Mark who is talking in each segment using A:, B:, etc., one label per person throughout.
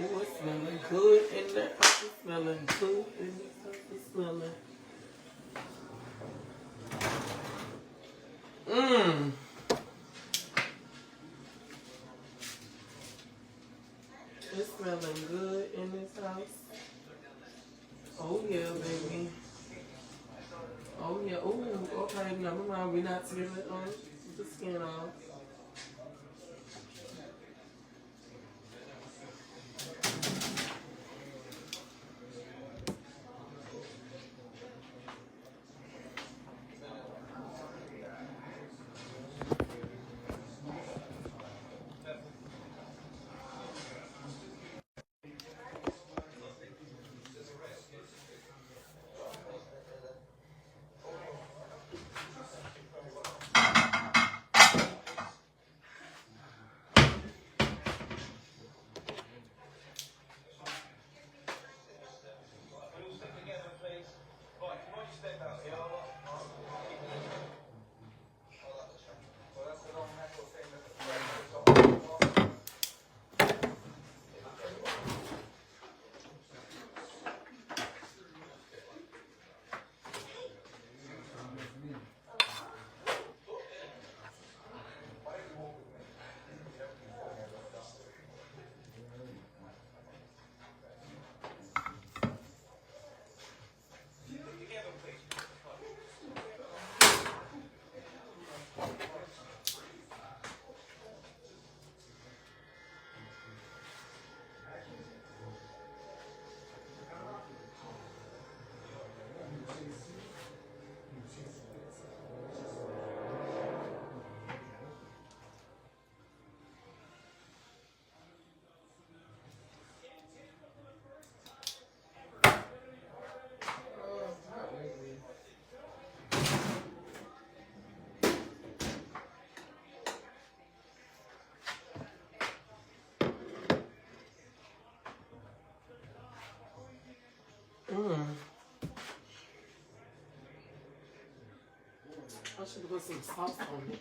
A: Oh, it's smelling good in there. It's smelling good in there. It's smelling. Mmm. It's smelling good in this house. Oh yeah, baby. Oh yeah. Ooh, okay, never mind. We're not taking it on the skin off. Mmm. I should have put some sauce on it.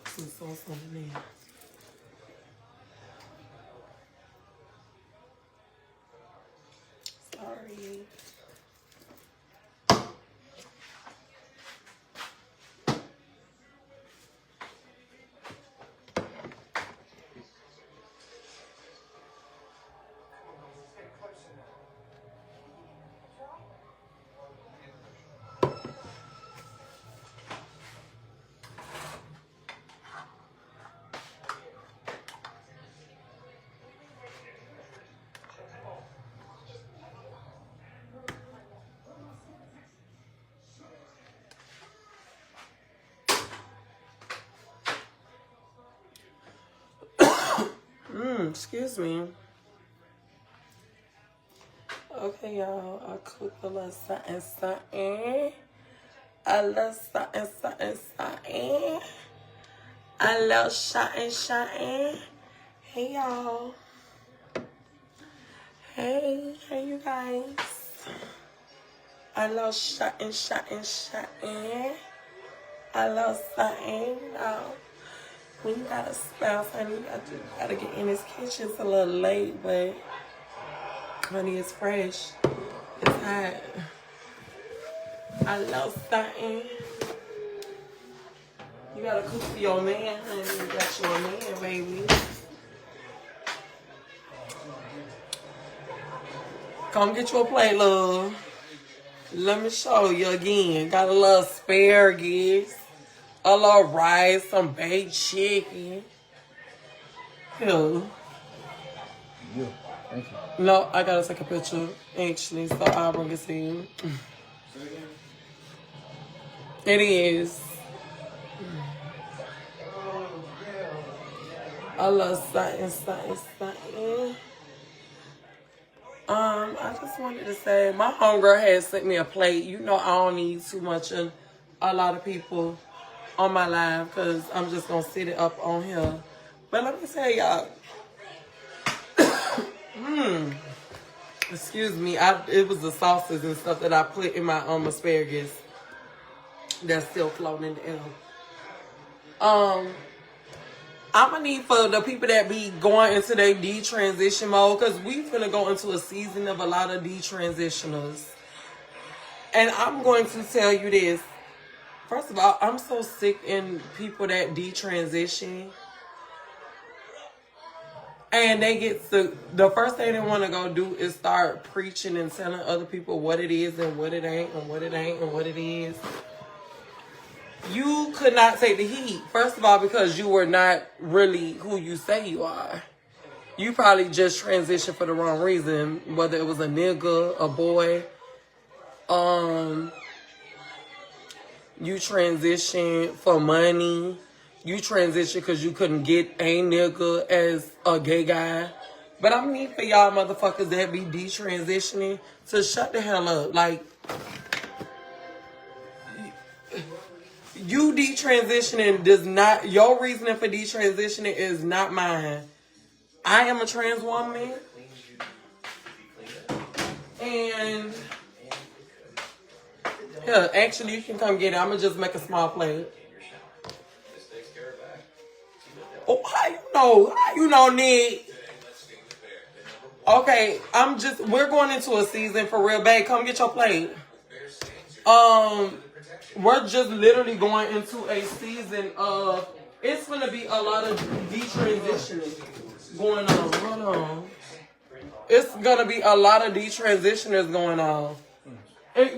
A: Some sauce on it there. Sorry. Excuse me. Okay, y'all. I cooked a little something, something. A little something, something, something. A little something, something. Hey, y'all. Hey you guys. A little something, something, something. A little something, you know. When you got a spouse, honey, you gotta get in this kitchen. It's a little late, but honey, it's fresh. It's hot. I love something. You gotta cook for your man, honey. You got your man, baby. Come get you a plate, love. Let me show you again. Got a little asparagus, a little rice, some baked chicken. Here.
B: Yeah, thank you.
A: No, I gotta take a picture, actually, so I'll bring it to you. It is. I love something, something, something. I just wanted to say, my homegirl had sent me a plate. You know I don't need too much of a lot of people on my live because I'm just going to sit it up on here. But let me tell y'all. Excuse me. It was the sauces and stuff that I put in my asparagus that's still floating in the air. I'm gonna need for the people that be going into their detransition mode, because we finna go into a season of a lot of detransitioners. And I'm going to tell you this. First of all, I'm so sick in people that detransition. And they get the first thing they want to go do is start preaching and telling other people what it is and what it ain't and what it ain't and what it is. You could not take the heat. First of all, because you were not really who you say you are. You probably just transitioned for the wrong reason, whether it was a nigga, a boy. You transitioned for money. You transitioned because you couldn't get a nigga as a gay guy. But I need for y'all motherfuckers that be detransitioning to shut the hell up. Like, you detransitioning does not, your reasoning for detransitioning is not mine. I am a trans woman. And, yeah, actually, you can come get it. I'm going to just make a small plate. Oh, how you know? How you know, Nick? Okay, we're going into a season for real, babe. Come get your plate. We're just literally going into a season of, it's gonna be a lot of detransitioning going on. Hold on. It's gonna be a lot of detransitioners going on.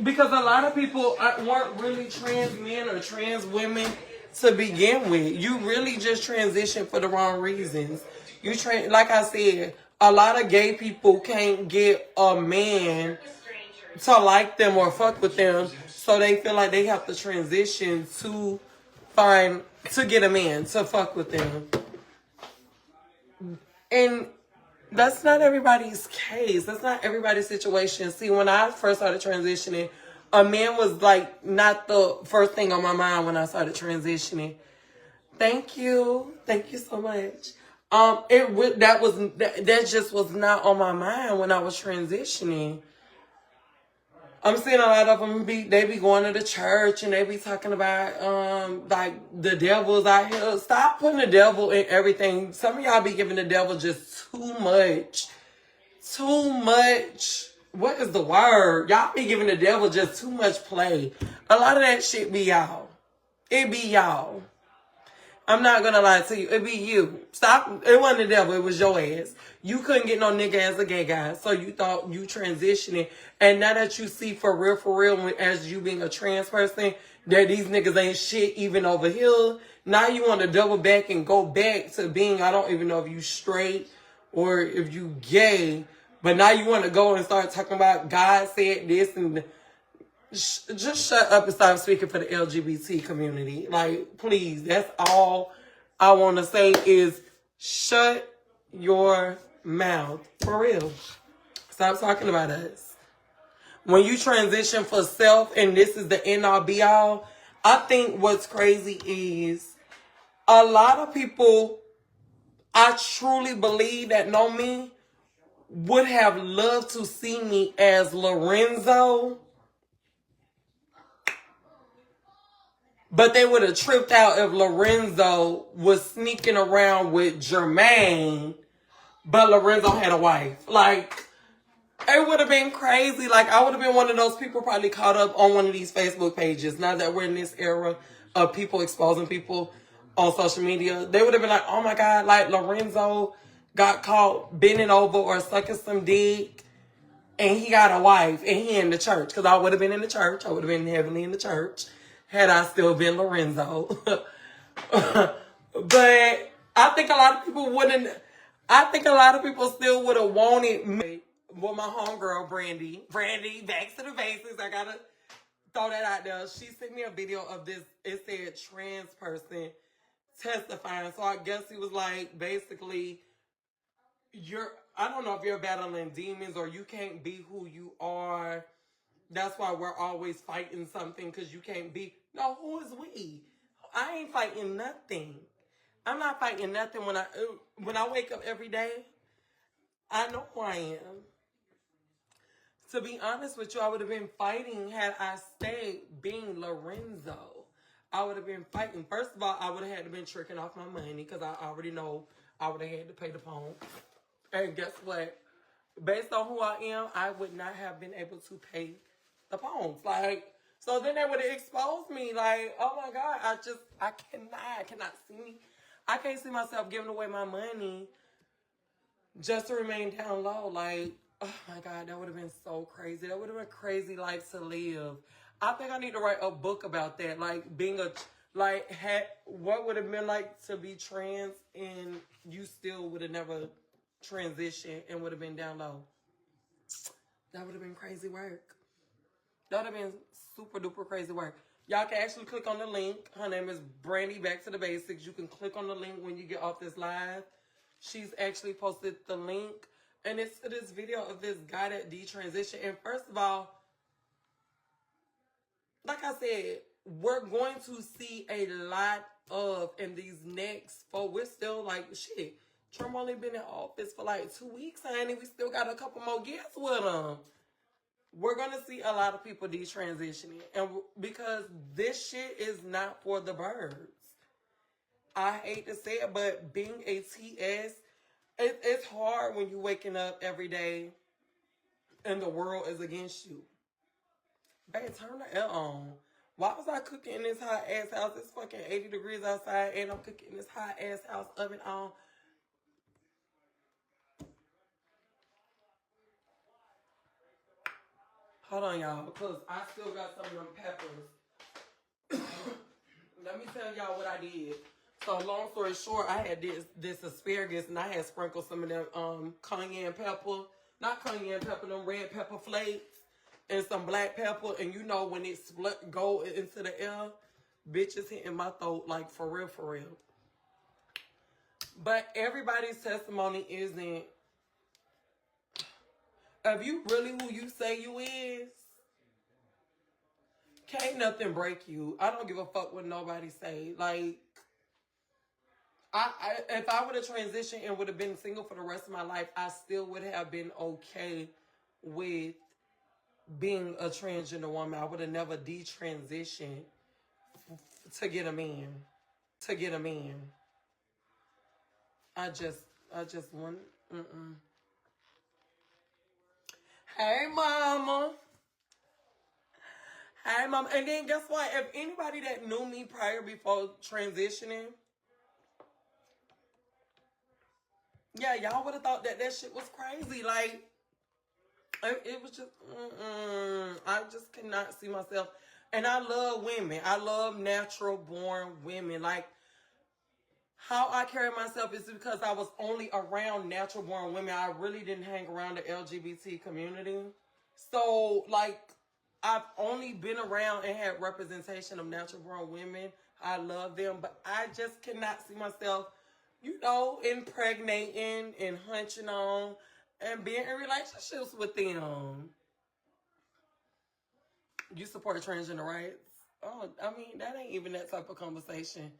A: Because a lot of people weren't really trans men or trans women to begin with. You really just transition for the wrong reasons. Like I said, a lot of gay people can't get a man to like them or fuck with them, so they feel like they have to transition to get a man to fuck with them. And that's not everybody's case. That's not everybody's situation. See, when I first started transitioning, a man was like not the first thing on my mind when I started transitioning. Thank you so much. That just was not on my mind when I was transitioning. I'm seeing a lot of them they be going to the church and they be talking about like the devil's out here. Stop putting the devil in everything. Some of y'all be giving the devil just too much. Too much. What is the word? Y'all be giving the devil just too much play. A lot of that shit be y'all. It be y'all. I'm not gonna lie to you. It be you. Stop. It wasn't the devil. It was your ass. You couldn't get no nigga as a gay guy. So you thought you transitioning. And now that you see for real, as you being a trans person, that these niggas ain't shit even over here. Now you want to double back and go back to being, I don't even know if you straight or if you gay. But now you want to go and start talking about God said this and just shut up and stop speaking for the LGBT community. Like, please, that's all I want to say is shut your mouth. For real. Stop talking about us. When you transition for self and this is the end all be all, I think what's crazy is a lot of people, I truly believe that know me, would have loved to see me as Lorenzo. But they would have tripped out if Lorenzo was sneaking around with Jermaine, but Lorenzo had a wife. Like, it would have been crazy. Like, I would have been one of those people probably caught up on one of these Facebook pages. Now that we're in this era of people exposing people on social media, they would have been like, oh my God, like Lorenzo got caught bending over or sucking some dick and he got a wife and he in the church. Because I would have been in the church. I would have been heavily in the church had I still been Lorenzo. But I think a lot of people wouldn't. I think a lot of people still would have wanted me with my homegirl, Brandy. Brandy, back to the basics. I gotta throw that out there. She sent me a video of this. It said trans person testifying. So I guess he was like, basically, I don't know if you're battling demons or you can't be who you are. That's why we're always fighting something, because you can't be. No, who is we? I ain't fighting nothing. I'm not fighting nothing when I wake up every day. I know who I am. To be honest with you, I would have been fighting had I stayed being Lorenzo. I would have been fighting. First of all, I would have had to been tricking off my money because I already know I would have had to pay the phone. And guess what? Based on who I am, I would not have been able to pay the poems. Like, so then they would have exposed me. Like, oh my God, I cannot see me. I can't see myself giving away my money just to remain down low. Like, oh my God, that would have been so crazy. That would have been a crazy life to live. I think I need to write a book about that. Like, what would have been like to be trans and you still would have never transitioned and would have been down low. That would have been crazy work. That would have been super duper crazy work. Y'all can actually click on the link. Her name is Brandy Back to the Basics. You can click on the link when you get off this live. She's actually posted the link. And it's this video of this guy that detransitioned. And first of all, like I said, we're going to see a lot of in these next 4. We're still like, shit, Trump only been in office for like 2 weeks, honey. We still got a couple more years with him. We're going to see a lot of people detransitioning. And because this shit is not for the birds. I hate to say it, but being a TS, it's hard when you're waking up every day and the world is against you. Babe, turn the air on. Why was I cooking in this hot ass house? It's fucking 80 degrees outside and I'm cooking in this hot ass house, oven on. Hold on, y'all, because I still got some of them peppers. Let me tell y'all what I did. So long story short, I had this asparagus and I had sprinkled some of them cayenne pepper. Not cayenne pepper, them red pepper flakes. And some black pepper. And you know when it go into the air, bitches hitting my throat like for real, for real. But everybody's testimony isn't, if you really who you say you is, can't nothing break you. I don't give a fuck what nobody say. Like, if I would have transitioned and would have been single for the rest of my life, I still would have been okay with being a transgender woman. I would have never detransitioned to get a man. To get a man. I just want, Hey, mama. Hey, mama. And then guess what? If anybody that knew me prior before transitioning, yeah, y'all would have thought that shit was crazy. Like, it was just, I just cannot see myself. And I love women. I love natural born women. Like, how I carry myself is because I was only around natural born women. I really didn't hang around the LGBT community. So, like, I've only been around and had representation of natural born women. I love them, but I just cannot see myself, you know, impregnating and hunching on and being in relationships with them. You support transgender rights? Oh, I mean, that ain't even that type of conversation.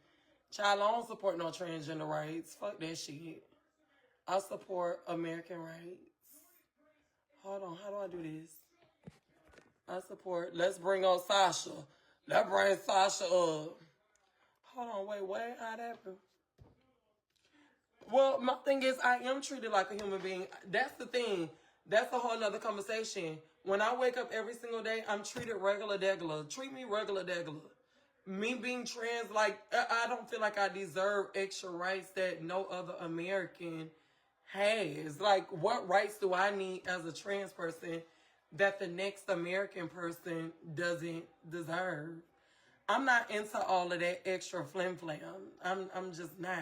A: Child, I don't support no transgender rights. Fuck that shit. I support American rights. Hold on, how do I do this? I support, let's bring on Sasha. Let's bring Sasha up. Hold on, wait, what? How'd that happen? Well, my thing is, I am treated like a human being. That's the thing. That's a whole nother conversation. When I wake up every single day, I'm treated regular degular. Treat me regular degular. Me being trans, like, I don't feel like I deserve extra rights that no other American has. Like, what rights do I need as a trans person that the next American person doesn't deserve? I'm not into all of that extra flim-flam. I'm just not.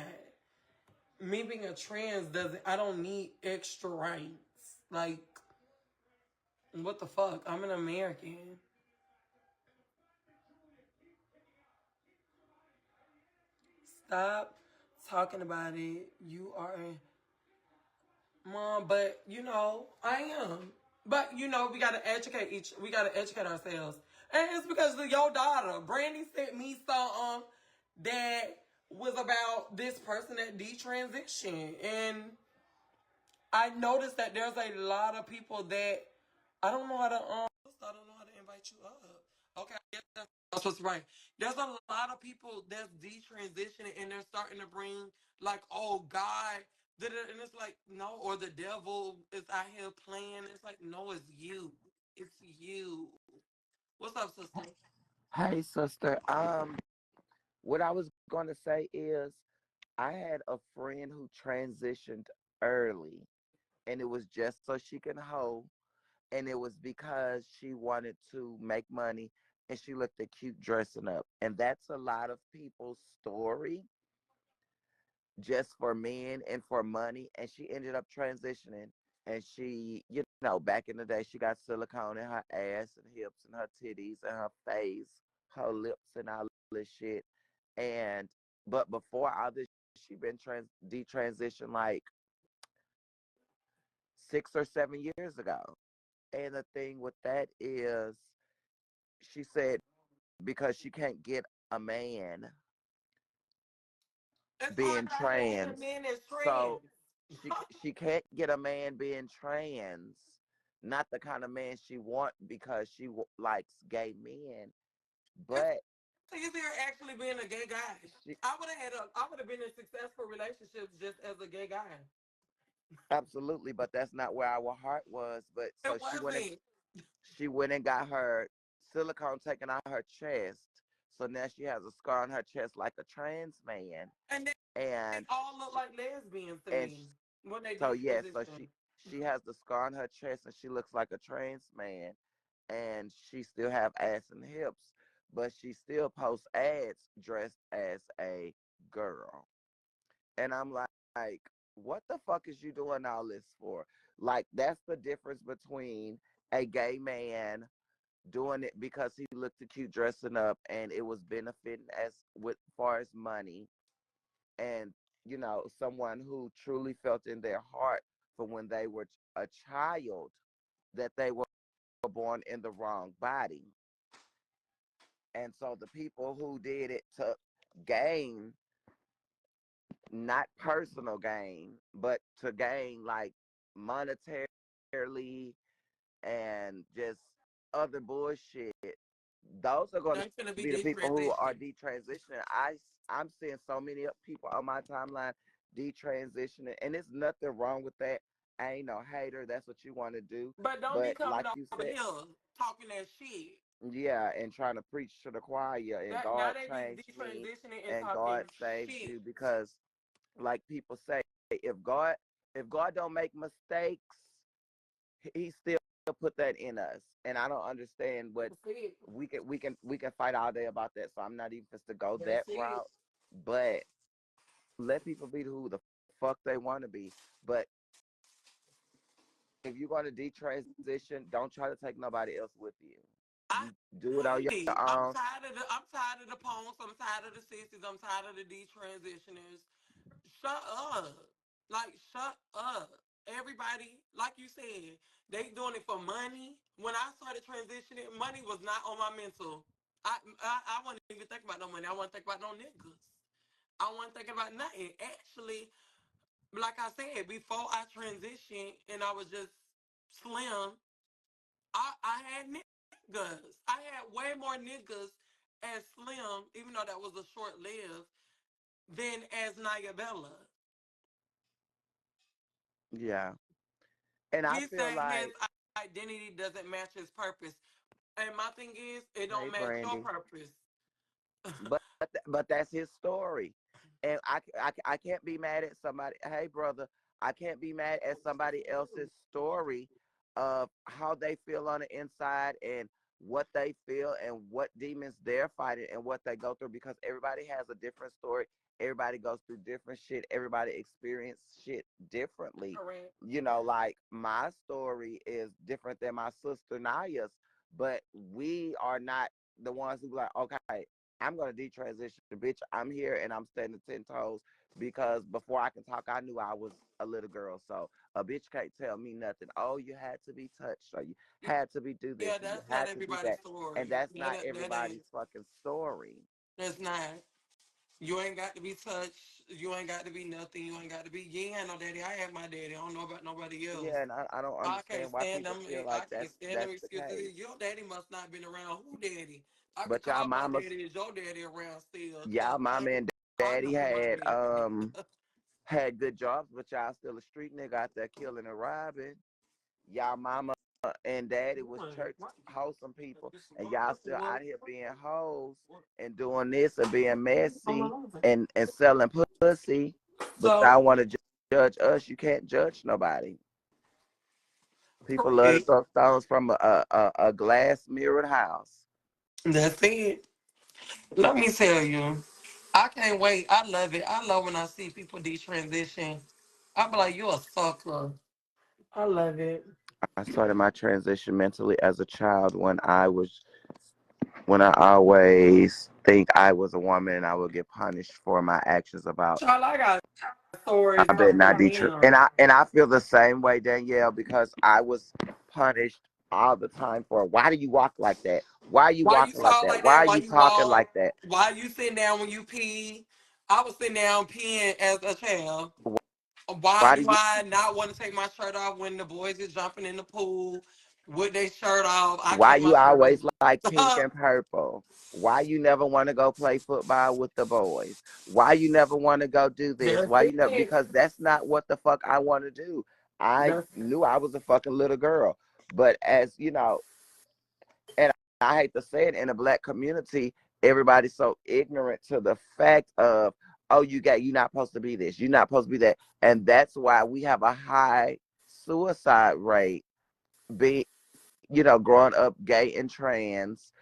A: Me being a trans I don't need extra rights. Like, what the fuck? I'm an American. Stop talking about it. You are Mom, but you know, I am. But you know, we gotta educate ourselves. And it's because of your daughter. Brandy sent me something that was about this person that detransitioned. And I noticed that there's a lot of people that I don't know how to invite you up. Okay, I guess that's supposed to right. There's a lot of people that's detransitioning and they're starting to bring like, oh God, and it's like no, or the devil is out here playing. It's like no, it's you, it's you. What's up, sister?
C: Hey, sister. What I was going to say is I had a friend who transitioned early, and it was just so she can hoe, and it was because she wanted to make money, and she looked cute dressing up, and that's a lot of people's story, just for men and for money, and she ended up transitioning, and she, back in the day, she got silicone in her ass and hips and her titties and her face, her lips and all this shit. And but before all this, she been detransitioned like 6 or 7 years ago. And the thing with that is, she said because she can't get a man
A: It's hard
C: being
A: out here getting
C: trans,
A: men as
C: so
A: trends.
C: she can't get a man being trans, not the kind of man she want because she likes gay men.
A: It's
C: But
A: easier actually being a gay guy.
C: she
A: I would have been in successful relationships just as a gay guy.
C: absolutely, but that's not where our heart was. But
A: It
C: so
A: wasn't.
C: she went and got her silicone taken out her chest, so now she has a scar on her chest like a trans man.
A: And they
C: and
A: all look
C: she,
A: like lesbians to
C: and
A: me when they
C: so yes, so
A: detransition.
C: she has the scar on her chest and she looks like a trans man, and she still have ass and hips, but she still posts ads dressed as a girl. And I'm like, what the fuck is you doing all this for? Like, that's the difference between a gay man doing it because he looked cute dressing up and it was benefiting as with far as money, and someone who truly felt in their heart for when they were a child that they were born in the wrong body. And so the people who did it to gain, not personal gain, but to gain like monetarily and just other bullshit, those are going to
A: They're gonna be
C: be the people who are
A: detransitioning.
C: detransitioning. I'm seeing so many people on my timeline detransitioning, and there's nothing wrong with that. I ain't no hater. That's what you want to do.
A: But don't be
C: But
A: coming
C: like you
A: over
C: said,
A: here talking that shit.
C: yeah, and trying to preach to the choir, and
A: That now
C: God
A: they be
C: changed me,
A: detransitioning and
C: and
A: talking
C: God saves
A: shit.
C: you, because like people say, if God don't make mistakes, he still put that in us. And I don't understand what
A: That's it.
C: we can fight all day about that. So I'm not even supposed to go that
A: That's it.
C: route. But let people be who the fuck they want to be. But if you're going to detransition, don't try to take nobody else with you.
A: I
C: You do it on your
A: hate it.
C: own.
A: I'm tired of the punks. I'm tired of the sissies. I'm tired of the detransitioners. Shut up. Like, shut up. Everybody, like you said, they doing it for money. When I started transitioning, money was not on my mental. I wasn't even thinking about no money. I wasn't thinking about no niggas. I wasn't thinking about nothing. Actually, like I said, before I transitioned and I was just slim, I had niggas. I had way more niggas as slim, even though that was a short lived, than as Naih Bella.
C: Yeah. And I
A: He
C: feel
A: said his
C: like,
A: identity doesn't match his purpose. And my thing is, it
C: hey,
A: don't match your
C: Brandy.
A: purpose.
C: But that's his story, and I can't be mad at somebody. Hey, brother, I can't be mad at somebody else's story of how they feel on the inside and what they feel and what demons they're fighting and what they go through, because everybody has a different story. Everybody goes through different shit. Everybody experience shit differently.
A: Correct.
C: Like my story is different than my sister Naya's, but we are not the ones who like, okay, I'm gonna detransition, bitch. I'm here and I'm standing 10 toes, because before I can talk, I knew I was a little girl. So a bitch can't tell me nothing. Oh, you had to be touched, or you had to be do this,
A: Yeah,
C: and you
A: that's not
C: had to be
A: everybody's
C: that. And
A: story.
C: that's not
A: That ain't.
C: everybody's fucking story.
A: That's not. You ain't got to be touched. You ain't got to be nothing. You ain't got to be. You ain't had no daddy. I had my daddy. I don't know about nobody else.
C: Yeah, and I don't
A: I can't
C: understand why
A: stand
C: people
A: them.
C: feel
A: I
C: like
A: can't stand them
C: that's the
A: excuses.
C: case.
A: Your daddy must not been around. Who daddy? I could
C: But y'all
A: call my
C: mamas,
A: daddy and your daddy around still.
C: y'all
A: I
C: mama
A: ain't
C: and
A: partner
C: daddy
A: for my daddy.
C: had good jobs, but y'all still a street nigga out there killing and robbing. Y'all mama and daddy was church wholesome people, and y'all still out here being hoes and doing this and being messy and selling pussy. But
A: So,
C: y'all want to judge us? You can't judge nobody. People love to
A: correct.
C: throw stones from a glass mirrored house.
A: That's it. Let me tell you. I can't wait. I love it. I love when I see people detransition. I be like, you a sucker. I love it.
C: I started my transition mentally as a child when I always think I was a woman and I would get punished for my actions about
A: Child, I got stories
C: I bet
A: like
C: not Detroit.
A: damn.
C: And I feel the same way, Danielle, because I was punished all the time for why do you walk like that? Why are you
A: Why you
C: walking like
A: talk
C: that?
A: like
C: Why
A: that?
C: are
A: Why
C: you
A: you
C: talking
A: walk?
C: like that?
A: Why you sitting down when you pee? I was sitting down peeing as a child. Why
C: Why
A: do
C: do you
A: I not want to take my shirt off when the boys is jumping in the pool with their shirt off? I
C: why
A: keep my
C: you
A: shirt
C: always like pink
A: on.
C: and purple? Why you never want to go play football with the boys? Why you never want to go do this?
A: That's
C: Why you never
A: it.
C: because that's not what the fuck I want to do. I
A: That's
C: knew I was a fucking little girl. But as you know, and I hate to say it, in the black community, everybody's so ignorant to the fact of, oh, you're not supposed to be this, you're not supposed to be that. And that's why we have a high suicide rate being, growing up gay and trans,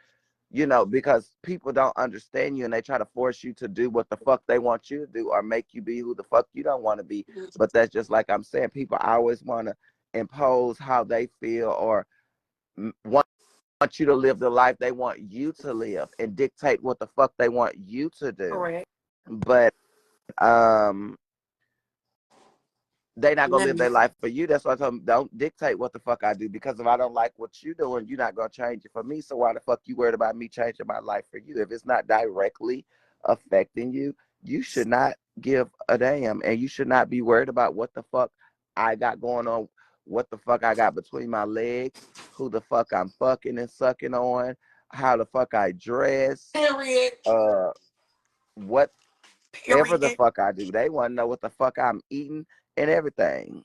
C: because people don't understand you and they try to force you to do what the fuck they want you to do or make you be who the fuck you don't want to be. But that's just like I'm saying, people always want to impose how they feel or want you to live the life they want you to live and dictate what the fuck they want you to do.
A: correct.
C: But they not gonna
A: Let
C: live
A: me
C: their life for you. That's why I tell them don't dictate what the fuck I do because if I don't like what you doing, you're not gonna change it for me. So why the fuck you worried about me changing my life for you? If it's not directly affecting you, you should not give a damn, and you should not be worried about what the fuck I got going on, what the fuck I got between my legs, who the fuck I'm fucking and sucking on, how the fuck I dress,
A: period.
C: uh, whatever the
A: Period.
C: fuck I do. They want to know what the fuck I'm eating and everything.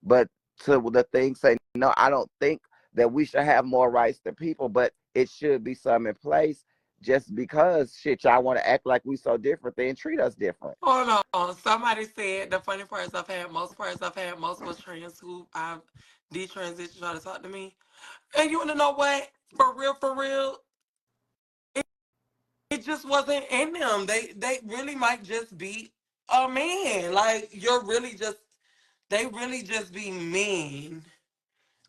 C: But to the thing say, no, I don't think that we should have more rights than people, but it should be some in place just because shit, y'all want to act like we so different, then treat us different.
A: Hold on. Somebody said the funny parts I've had most was trans who I've detransitioned trying to talk to me. And you wanna know what? For real, it, it just wasn't in them. They really might just be a man. Like you're really just they really just be men.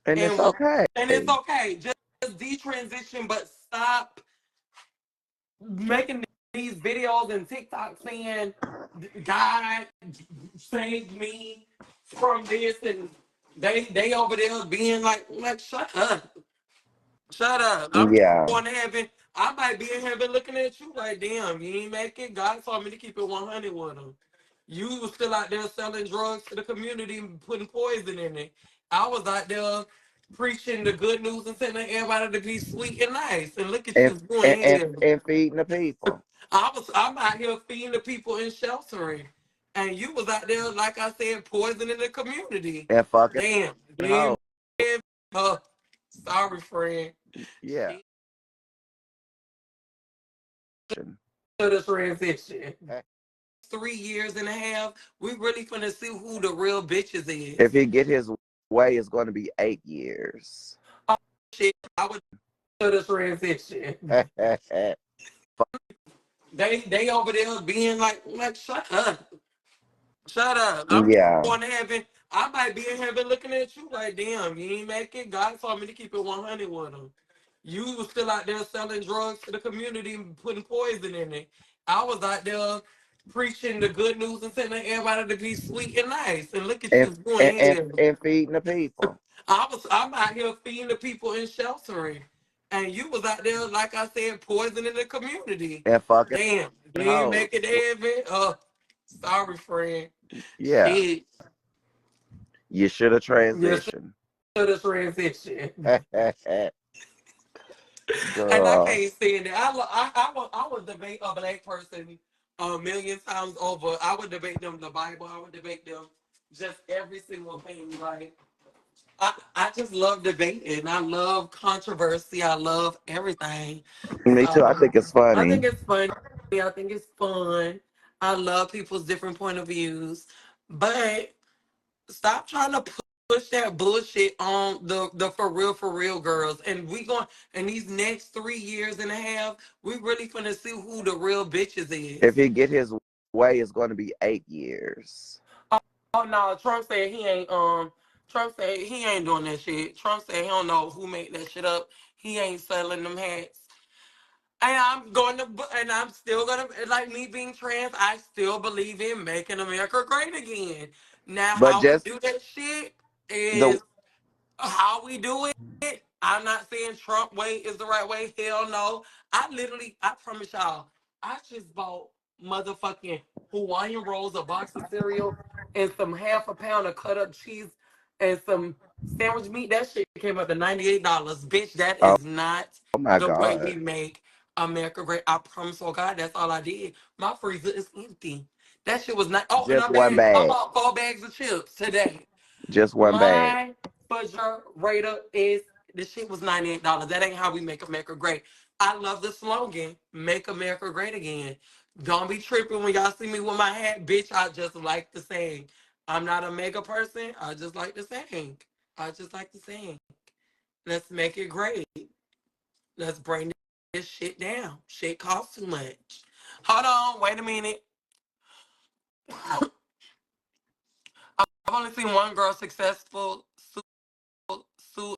C: And it's
A: And
C: okay.
A: and it's okay. Just detransition, but stop making these videos and TikTok saying God saved me from this and they over there being like shut up. Shut up. I'm
C: Yeah.
A: going to heaven. I might be in heaven looking at you like, damn, you ain't make it. God told me to keep it 100 with him. You was still out there selling drugs to the community and putting poison in it. I was out there preaching the good news and telling everybody to be sweet and nice. And look at
C: And,
A: you doing here.
C: and feeding the people
A: I'm out here feeding the people and sheltering. And you was out there, like I said, poisoning the community.
C: and fucking
A: Damn. Damn.
C: hoes.
A: Uh, sorry, friend.
C: Yeah.
A: She to the transition. 3 years and a half, we really finna see who the real bitches
C: If
A: is.
C: he get his way, it's going to be 8 years.
A: Oh shit, I would to the transition. They over there being like shut up. Shut up. I'm
C: Yeah.
A: going to heaven. I might be in heaven looking at you like, damn, you ain't make it. God told me to keep it 100 with him. You was still out there selling drugs to the community and putting poison in it. I was out there preaching the good news and telling everybody to be sweet and nice. And look at
C: And,
A: you doing here.
C: and feeding the people
A: I'm out here feeding the people and sheltering. And you was out there, like I said, poisoning the community.
C: and fucking
A: Damn, you ain't
C: hoes.
A: make it to heaven. Sorry, friend.
C: Yeah.
A: Shit.
C: You should have
A: Yes,
C: transitioned.
A: to the transition. And I
C: Girl.
A: can't stand it. I would debate a black person a million times over. I would debate them the Bible. I would debate them just every single thing. Like I just love debating. I love controversy. I love everything.
C: Me too. I
A: So
C: think it's
A: I
C: funny.
A: think it's funny. I think it's fun. I love people's different point of views. But stop trying to push that bullshit on the for real girls. And we going in these next 3 years and a half, we really finna see who the real bitches
C: If
A: is.
C: he get his way, it's going to be 8 years.
A: Oh no, Trump said he ain't Trump said he ain't doing that shit. Trump said he don't know who made that shit up. He ain't selling them hats. And and I'm still gonna, like me being trans, I still believe in making America great again. Now,
C: But
A: how we
C: just
A: do that shit
C: the
A: is how we do it. I'm not saying Trump way is the right way. Hell no. I promise y'all, I just bought motherfucking Hawaiian rolls, a box of cereal, and some half a pound of cut up cheese and some sandwich meat. That shit came up to $98. Bitch, that
C: oh,
A: is not
C: oh my
A: the way
C: God,
A: we make America great. I promise, oh God, that's all I did. My freezer is empty. That shit was not. Oh, and
C: just one
A: I
C: bag,
A: bought 4 bags of chips today.
C: just one bag.
A: My refrigerator is this shit was $98. That ain't how we make America great. I love the slogan, "Make America Great Again." Don't be tripping when y'all see me with my hat, bitch. I just like to sing. I'm not a mega person. I just like to sing. I just like to sing. Let's make it great. Let's bring this shit down. Shit costs too much. Hold on, wait a minute. I've only seen one girl successful sue